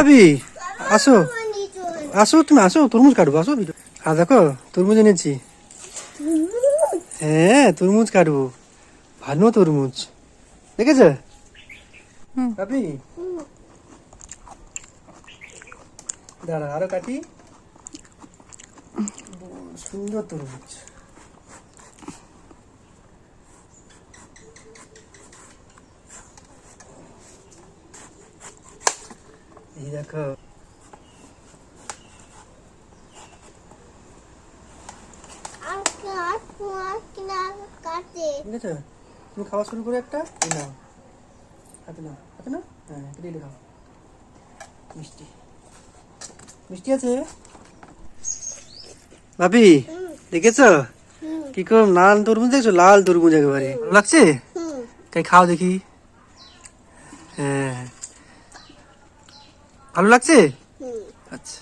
ভাবি আসো আসো, তুমি আসো, তরমুজ কাটবো, আসো। আর দেখো তরমুজ এনেছি। হ্যাঁ তরমুজ কাটবো, ভালো তরমুজ, দেখেছো ভাবি? দাঁড়া আরো কাটি, সুন্দর তরমুজ। এই দেখো, ঠিক আছে, তুমি খাওয়া শুরু করে একটা, এই নাও, হাতে নাও, হাতে নাও, হ্যাঁ এটা খাও, মিষ্টি মিষ্টি আছে ভাবি, দেখেছো কিরকম লাল তরমুজ, দেখছো লাল তরমুজ একেবারে, ভালো লাগছে? তাই খাও দেখি, হ্যাঁ ভালো লাগছে, আচ্ছা।